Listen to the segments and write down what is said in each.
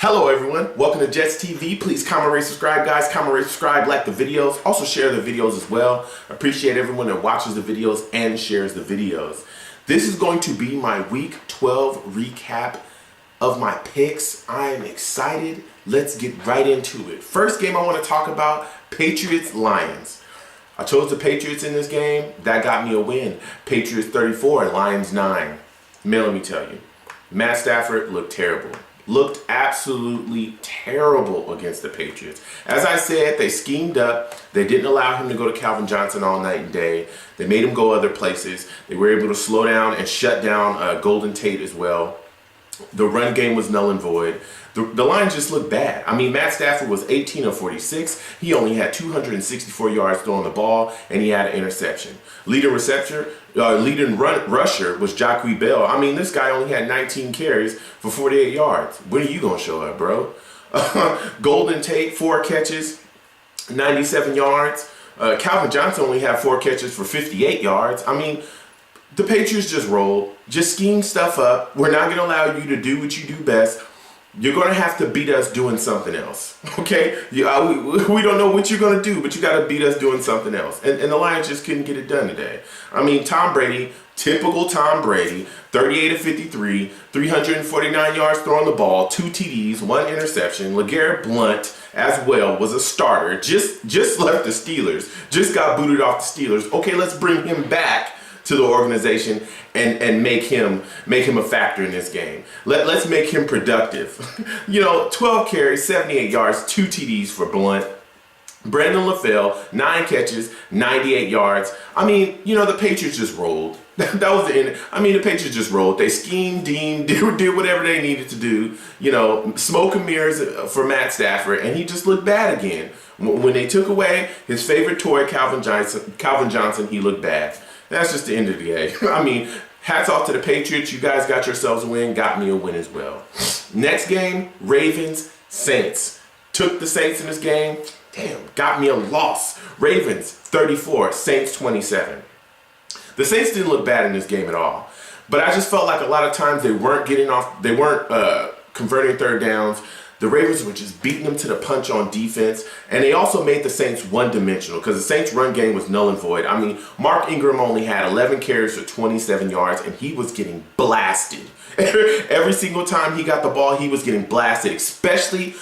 Hello everyone, welcome to Jets TV. Please comment, rate, subscribe guys. Comment, rate, subscribe, like the videos. Also share the videos as well. Appreciate everyone that watches the videos and shares the videos. This is going to be my week 12 recap of my picks. I am excited. Let's get right into it. First game I want to talk about, Patriots-Lions. I chose the Patriots in this game. That got me a win. Patriots 34, Lions 9. Man, let me tell you, Matt Stafford looked terrible. Looked absolutely terrible against the Patriots. As I said, they schemed up. They didn't allow him to go to Calvin Johnson all night and day. They made him go other places. They were able to slow down and shut down Golden Tate as well. The run game was null and void. The Lions just looked bad. I mean, Matt Stafford was 18 of 46. He only had 264 yards throwing the ball, and he had an interception. Leading rusher was Jacques Bell. I mean, this guy only had 19 carries for 48 yards. When are you going to show up, bro? Golden Tate, 4 catches, 97 yards. Calvin Johnson only had 4 catches for 58 yards. I mean, the Patriots just rolled, just schemed stuff up. We're not going to allow you to do what you do best. You're going to have to beat us doing something else, okay? We don't know what you're going to do, but you got to beat us doing something else. And the Lions just couldn't get it done today. I mean, Tom Brady, typical Tom Brady, 38 of 53, 349 yards throwing the ball, 2 TDs, 1 interception. LeGarrette Blount as well was a starter, just left the Steelers, just got booted off the Steelers. Okay, let's bring him back to the organization and make him a factor in this game. Let's make him productive. 12 carries, 78 yards, 2 TDs for Blount. Brandon LaFell, 9 catches, 98 yards. I mean, the Patriots just rolled. That was the end. I mean, the Patriots just rolled. They schemed, did whatever they needed to do. Smoke and mirrors for Matt Stafford, and he just looked bad again. When they took away his favorite toy, Calvin Johnson, he looked bad. That's just the end of the game. I mean, hats off to the Patriots. You guys got yourselves a win, got me a win as well. Next game, Ravens, Saints. Took the Saints in this game. Damn, got me a loss. Ravens, 34, Saints, 27. The Saints didn't look bad in this game at all. But I just felt like a lot of times they weren't converting third downs. The Ravens were just beating them to the punch on defense, and they also made the Saints one-dimensional because the Saints' run game was null and void. I mean, Mark Ingram only had 11 carries for 27 yards, and he was getting blasted. Every single time he got the ball, he was getting blasted, especially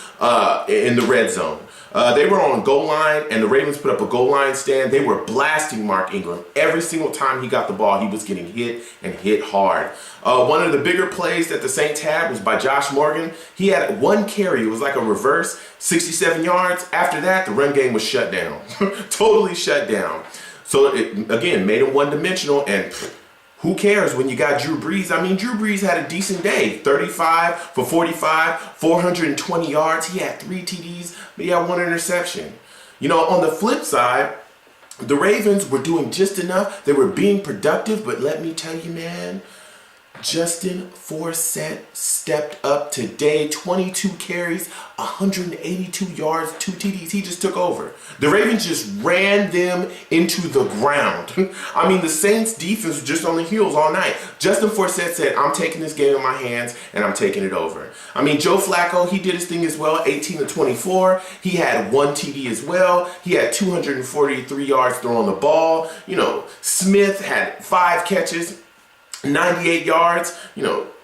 in the red zone. They were on goal line, and the Ravens put up a goal line stand. They were blasting Mark Ingram. Every single time he got the ball, he was getting hit and hit hard. One of the bigger plays that the Saints had was by Josh Morgan. He had 1 carry. It was like a reverse, 67 yards. After that, the run game was shut down. Totally shut down. So it, again, made him one-dimensional, and who cares when you got Drew Brees? I mean, Drew Brees had a decent day. 35 for 45, 420 yards. He had 3 TDs, but he had 1 interception. On the flip side, the Ravens were doing just enough. They were being productive, but let me tell you, man, Justin Forsett stepped up today. 22 carries, 182 yards, 2 TDs. He just took over. The Ravens just ran them into the ground. I mean, the Saints defense was just on the heels all night. Justin Forsett said, I'm taking this game in my hands and I'm taking it over. I mean, Joe Flacco, he did his thing as well, 18 of 24. He had 1 TD as well. He had 243 yards throwing the ball. Smith had 5 catches, 98 yards.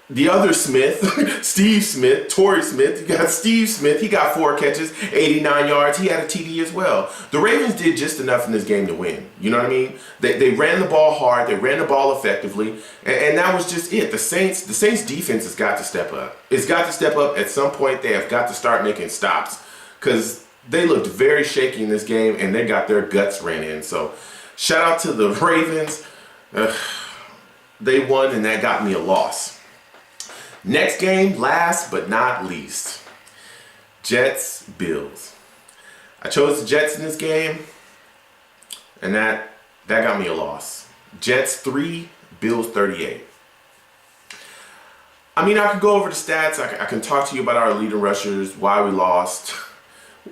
The other Smith, Steve Smith, Torrey Smith, you got Steve Smith, he got 4 catches, 89 yards. He had a TD as well. The Ravens did just enough in this game to win. You know what I mean? They ran the ball hard. They ran the ball effectively. And that was just it. The Saints defense has got to step up. It's got to step up at some point. They have got to start making stops because they looked very shaky in this game and they got their guts ran in. So shout out to the Ravens. They won, and that got me a loss. Next game, last but not least, Jets, Bills. I chose the Jets in this game, and that got me a loss. Jets 3, Bills 38. I mean, I could go over the stats. I can talk to you about our leading rushers, why we lost.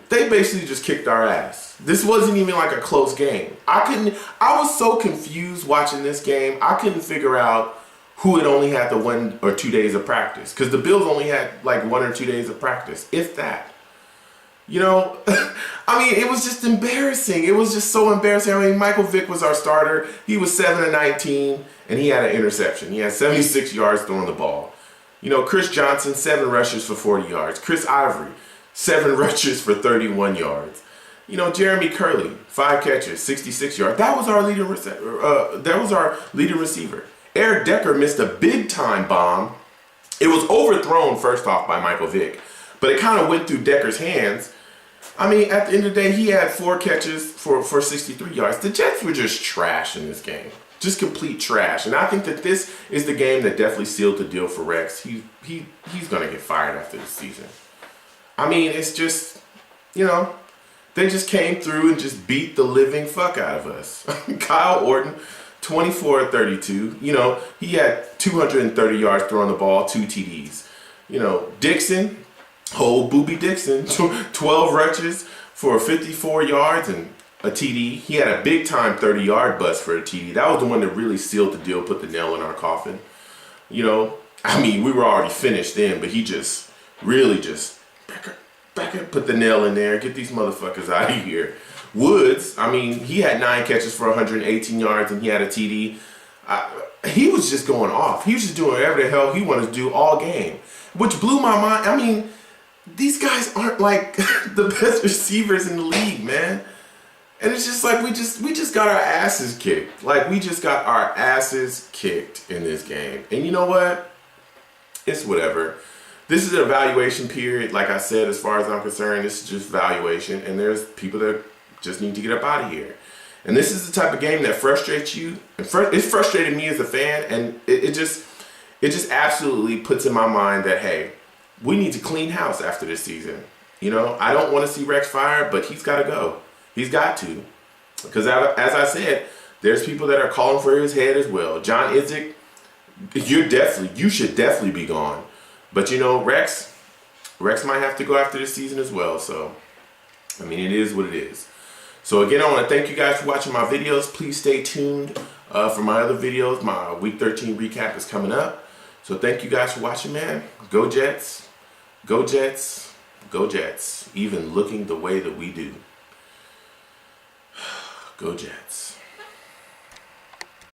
They basically just kicked our ass. This wasn't even like a close game. I was so confused watching this game. I couldn't figure out who had only had the 1 or 2 days of practice. Because the Bills only had like 1 or 2 days of practice, if that. You know, I mean, it was just embarrassing. It was just so embarrassing. I mean, Michael Vick was our starter. He was 7-19, and he had an interception. He had 76 yards throwing the ball. You know, Chris Johnson, 7 rushes for 40 yards. Chris Ivory, 7 rushes for 31 yards. You know, Jeremy Curley, 5 catches, 66 yards. That was our leading receiver. Eric Decker missed a big-time bomb. It was overthrown, first off, by Michael Vick, but it kind of went through Decker's hands. I mean, at the end of the day, he had 4 catches for 63 yards. The Jets were just trash in this game. Just complete trash. And I think that this is the game that definitely sealed the deal for Rex. He's going to get fired after this season. I mean, it's just, you know, they just came through and just beat the living fuck out of us. Kyle Orton, 24-32. You know, he had 230 yards throwing the ball, 2 TDs. You know, Dixon, old Booby Dixon, 12 rushes for 54 yards and a TD. He had a big time 30-yard bust for a TD. That was the one that really sealed the deal, put the nail in our coffin. You know, I mean, we were already finished then, but he just really just back up, put the nail in there, get these motherfuckers out of here. Woods, I mean, he had 9 catches for 118 yards and he had a TD. He was just going off. He was just doing whatever the hell he wanted to do all game, which blew my mind. I mean, these guys aren't like the best receivers in the league, man. And it's just like we just got our asses kicked. Like, we just got our asses kicked in this game. And you know what? It's whatever. This is an evaluation period. Like I said, as far as I'm concerned, this is just evaluation. And there's people that just need to get up out of here. And this is the type of game that frustrates you. It frustrated me as a fan. And it just absolutely puts in my mind that, hey, we need to clean house after this season. You know, I don't want to see Rex fired, but he's got to go. He's got to. Because as I said, there's people that are calling for his head as well. John Idzik, you should definitely be gone. But you know, Rex might have to go after this season as well. So, I mean, it is what it is. So again, I want to thank you guys for watching my videos. Please stay tuned for my other videos. My Week 13 recap is coming up. So thank you guys for watching, man. Go Jets. Go Jets. Go Jets. Even looking the way that we do. Go Jets.